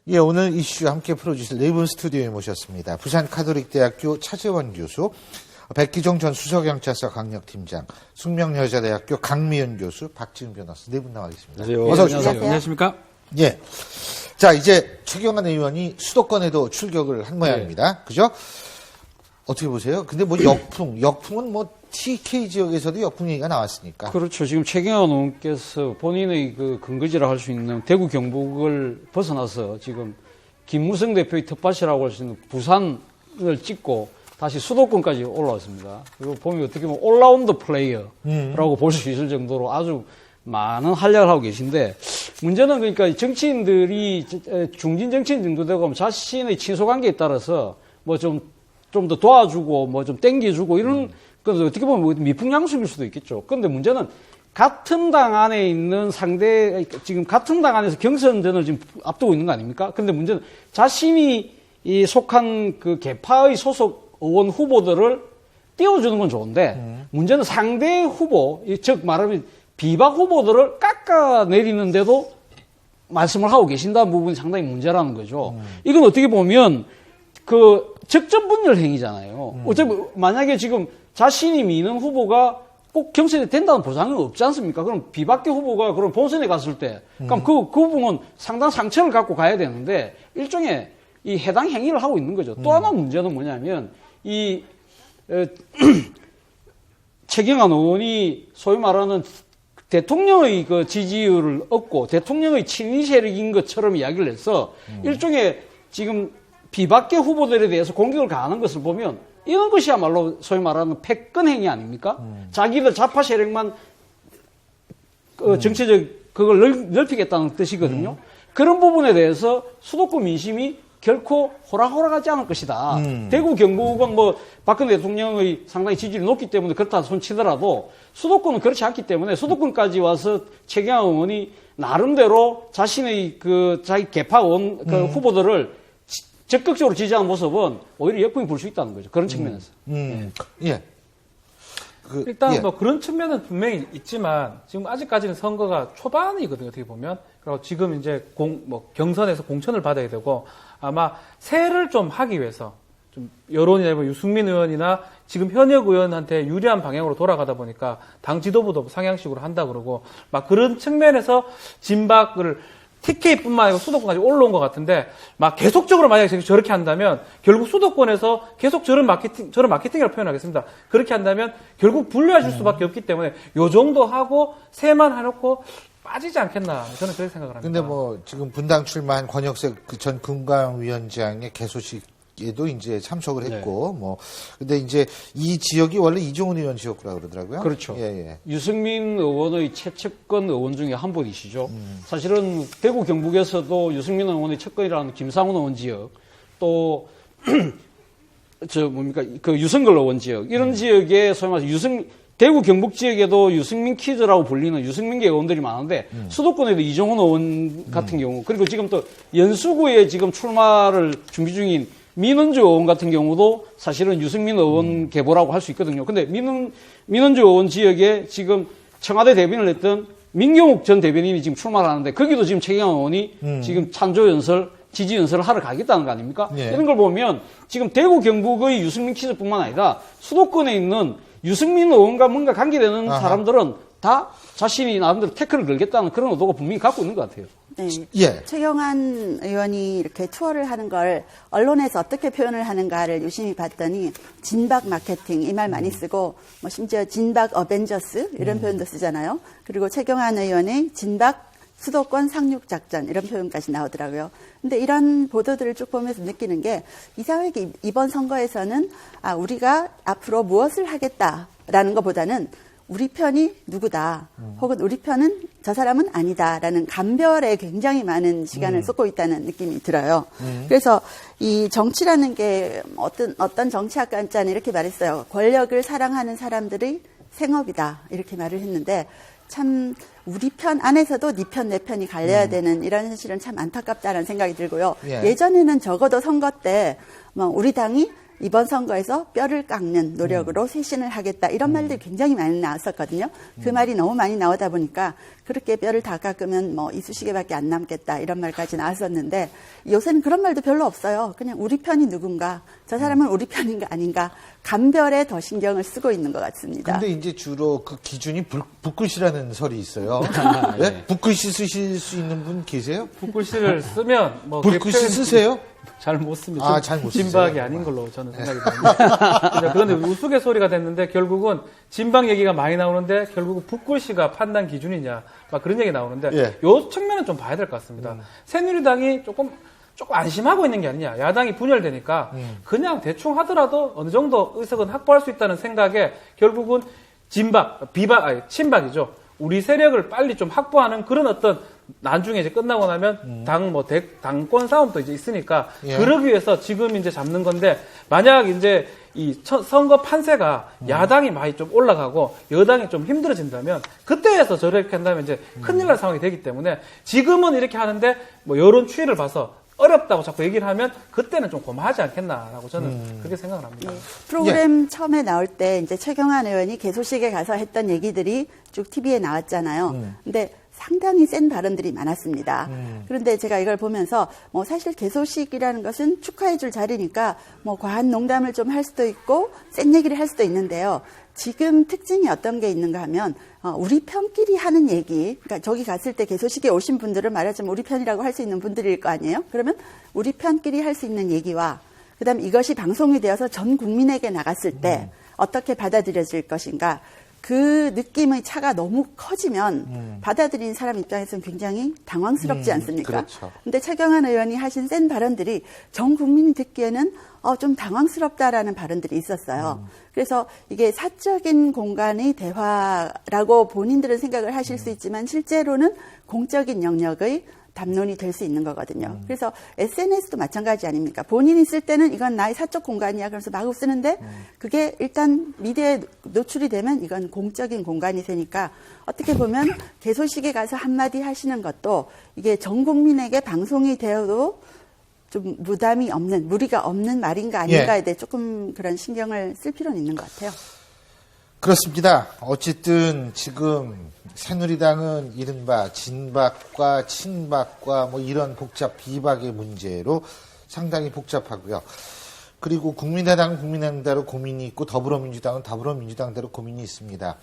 예, 오늘 이슈 함께 풀어주실 네 분 스튜디오에 모셨습니다. 부산카톨릭대학교 차재원 교수, 백기종 전 수서경찰서 강력팀장, 숙명여자대학교 강미연 교수, 박지훈 변호사 네 분 나와 계십니다. 안녕하세요. 어서 오십시오. 안녕하십니까? 예. 자, 이제 최경환 의원이 수도권에도 출격을 한 모양입니다. 그죠? 어떻게 보세요? 근데 뭐 역풍은 뭐 TK 지역에서도 역풍 얘기가 나왔으니까. 그렇죠. 지금 최경환 의원께서 본인의 그 근거지라 할 수 있는 대구 경북을 벗어나서 지금 김무성 대표의 텃밭이라고 할 수 있는 부산을 찍고 다시 수도권까지 올라왔습니다. 그리고 보면 어떻게 보면 올라운드 플레이어라고 볼 수 있을 정도로 아주 많은 활약을 하고 계신데, 문제는 그러니까 정치인들이 중진 정치인 정도 되고 자신의 친소관계에 따라서 뭐 좀 더 도와주고 뭐 좀 땡겨주고 이런 건 어떻게 보면 미풍양수일 수도 있겠죠. 그런데 문제는 같은 당 안에 있는 지금 같은 당 안에서 경선전을 지금 앞두고 있는 거 아닙니까? 그런데 문제는 자신이 이 속한 그 개파의 소속 의원 후보들을 띄워주는 건 좋은데, 문제는 상대 후보, 즉 말하면 비박 후보들을 깎아내리는데도 말씀을 하고 계신다는 부분이 상당히 문제라는 거죠. 이건 어떻게 보면 그 적전분열 행위잖아요. 어차피 만약에 지금 자신이 미는 후보가 꼭 경선이 된다는 보장은 없지 않습니까? 그럼 비박계 후보가 그럼 본선에 갔을 때, 그럼 그 부분은 상당한 상처를 갖고 가야 되는데 일종의 이 해당 행위를 하고 있는 거죠. 또 하나 문제는 뭐냐면 최경환 의원이 소위 말하는 대통령의 그 지지율을 얻고 대통령의 친위 세력인 것처럼 이야기를 해서 일종의 지금 비박계 후보들에 대해서 공격을 가하는 것을 보면 이런 것이야말로 소위 말하는 패권 행위 아닙니까? 자기들 좌파 세력만 정치적 그걸 넓히겠다는 뜻이거든요. 그런 부분에 대해서 수도권 민심이 결코 호락호락하지 않을 것이다. 대구 경북은 뭐 박근혜 대통령의 상당히 지지율이 높기 때문에 그렇다 손치더라도 수도권은 그렇지 않기 때문에 수도권까지 와서 최경환 의원이 나름대로 자신의 그 자기 개파 의원 그 후보들을 적극적으로 지지하는 모습은 오히려 역풍이 불 수 있다는 거죠. 그런 측면에서. 예. 일단 뭐 그런 측면은 분명히 있지만 지금 아직까지는 선거가 초반이거든요. 어떻게 보면. 그리고 지금 이제 경선에서 공천을 받아야 되고 아마 새를 좀 하기 위해서 좀 여론이나 뭐 유승민 의원이나 지금 현역 의원한테 유리한 방향으로 돌아가다 보니까 당 지도부도 상향식으로 한다 그러고 막 그런 측면에서 진박을 TK뿐만 아니고 수도권까지 올라온 것 같은데, 막 계속적으로 만약에 저렇게 한다면 결국 수도권에서 계속 저런 마케팅이라고 표현하겠습니다. 그렇게 한다면 결국 불리해질 수밖에 없기 때문에 요 정도 하고 새만 해놓고 빠지지 않겠나, 저는 그렇게 생각을 합니다. 근데 뭐 지금 분당 출마한 권혁석 그 전 금감위원장의 개소식에도 이제 참석을 했고, 뭐 근데 이제 이 지역이 원래 이종훈 의원 지역구라고 그러더라고요. 그렇죠. 예. 유승민 의원의 최측근 의원 중에 한 분이시죠. 사실은 대구 경북에서도 유승민 의원의 측근이라는 김상훈 의원 지역, 또 그 유승걸 의원 지역, 이런 지역에 소위 말해서 대구 경북 지역에도 유승민 키즈라고 불리는 유승민계 의원들이 많은데, 수도권에도 이종훈 의원 같은 경우, 그리고 지금 또 연수구에 지금 출마를 준비 중인 민은주 의원 같은 경우도 사실은 유승민 의원 계보라고 할 수 있거든요. 근데 민은주 의원 지역에 지금 청와대 대변인을 했던 민경욱 전 대변인이 지금 출마를 하는데, 거기도 지금 최경환 의원이 지금 지지 연설을 하러 가겠다는 거 아닙니까? 예. 이런 걸 보면 지금 대구 경북의 유승민 키즈뿐만 아니라 수도권에 있는 유승민 의원과 뭔가 관계되는 사람들은 다 자신이 나름대로 태클을 걸겠다는 그런 의도가 분명히 갖고 있는 것 같아요. 네. 예. 최경환 의원이 이렇게 투어를 하는 걸 언론에서 어떻게 표현을 하는가를 유심히 봤더니 진박 마케팅 이 말 많이 쓰고, 뭐 심지어 진박 어벤져스 이런 표현도 쓰잖아요. 그리고 최경환 의원의 진박 수도권 상륙 작전 이런 표현까지 나오더라고요. 근데 이런 보도들을 쭉 보면서 느끼는 게, 이사회기 이번 선거에서는 우리가 앞으로 무엇을 하겠다라는 것보다는 우리 편이 누구다, 혹은 우리 편은 저 사람은 아니다라는 감별에 굉장히 많은 시간을 쏟고 있다는 느낌이 들어요. 그래서 이 정치라는 게 어떤 정치학자는 이렇게 말했어요. 권력을 사랑하는 사람들의 생업이다, 이렇게 말을 했는데, 참 우리 편 안에서도 네 편 내 편이 갈려야 되는 이런 현실은 참 안타깝다는 생각이 들고요. 예. 예전에는 적어도 선거 때 뭐 우리 당이 이번 선거에서 뼈를 깎는 노력으로 쇄신을 하겠다 이런 말들이 굉장히 많이 나왔었거든요. 그 말이 너무 많이 나오다 보니까 그렇게 뼈를 다 깎으면 뭐 이쑤시개밖에 안 남겠다 이런 말까지 나왔었는데 요새는 그런 말도 별로 없어요. 그냥 우리 편이 누군가, 저 사람은 우리 편인가 아닌가 감별에 더 신경을 쓰고 있는 것 같습니다. 근데 이제 주로 그 기준이 붓글씨라는 설이 있어요. 예. 네? 붓글씨 쓰실 수 있는 분 계세요? 붓글씨를 쓰면 뭐 붓글씨 쓰세요? 잘 못 씁니다. 아, 잘못 쓰세요. 진박이 아닌 걸로 저는 생각이 듭니다. 그런데 우스갯소리가 됐는데 결국은 진박 얘기가 많이 나오는데 결국은 붓글씨가 판단 기준이냐 막 그런 얘기 나오는데 예. 요 측면은 좀 봐야 될 것 같습니다. 새누리당이 조금 안심하고 있는 게 아니냐. 야당이 분열되니까 그냥 대충 하더라도 어느 정도 의석은 확보할 수 있다는 생각에 결국은 친박이죠. 우리 세력을 빨리 좀 확보하는 그런 어떤 나중에 이제 끝나고 나면 당권 싸움도 이제 있으니까 예. 그러기 위해서 지금 이제 잡는 건데 만약 이제 이 선거 판세가 야당이 많이 좀 올라가고 여당이 좀 힘들어진다면 그때에서 저렇게 한다면 이제 큰일 날 상황이 되기 때문에 지금은 이렇게 하는데 뭐 여론 추이를 봐서 어렵다고 자꾸 얘기를 하면 그때는 좀 고마하지 않겠나라고 저는 그렇게 생각을 합니다. 네. 프로그램 처음에 나올 때 이제 최경환 의원이 개소식에 가서 했던 얘기들이 쭉 TV에 나왔잖아요. 근데 상당히 센 발언들이 많았습니다. 그런데 제가 이걸 보면서 뭐 사실 개소식이라는 것은 축하해줄 자리니까 뭐 과한 농담을 좀 할 수도 있고 센 얘기를 할 수도 있는데요. 지금 특징이 어떤 게 있는가 하면 우리 편끼리 하는 얘기, 그러니까 저기 갔을 때 개소식에 오신 분들은 말하자면 우리 편이라고 할 수 있는 분들일 거 아니에요? 그러면 우리 편끼리 할 수 있는 얘기와 그다음에 이것이 방송이 되어서 전 국민에게 나갔을 때 어떻게 받아들여질 것인가, 그 느낌의 차가 너무 커지면 받아들이는 사람 입장에서는 굉장히 당황스럽지 않습니까? 그렇죠. 근데 최경환 의원이 하신 센 발언들이 전 국민이 듣기에는 좀 당황스럽다라는 발언들이 있었어요. 그래서 이게 사적인 공간의 대화라고 본인들은 생각을 하실 수 있지만 실제로는 공적인 영역의 담론이 될 수 있는 거거든요. 그래서 SNS도 마찬가지 아닙니까? 본인이 쓸 때는 이건 나의 사적 공간이야. 그래서 마구 쓰는데 그게 일단 미디어에 노출이 되면 이건 공적인 공간이 되니까 어떻게 보면 개소식에 가서 한마디 하시는 것도 이게 전 국민에게 방송이 되어도 좀 무담이 없는, 무리가 없는 말인가 아닌가에 대해 조금 그런 신경을 쓸 필요는 있는 것 같아요. 그렇습니다. 어쨌든 지금 새누리당은 이른바 진박과 친박과 뭐 이런 복잡 비박의 문제로 상당히 복잡하고요. 그리고 국민의당은 국민의당대로 고민이 있고 더불어민주당은 더불어민주당대로 고민이 있습니다.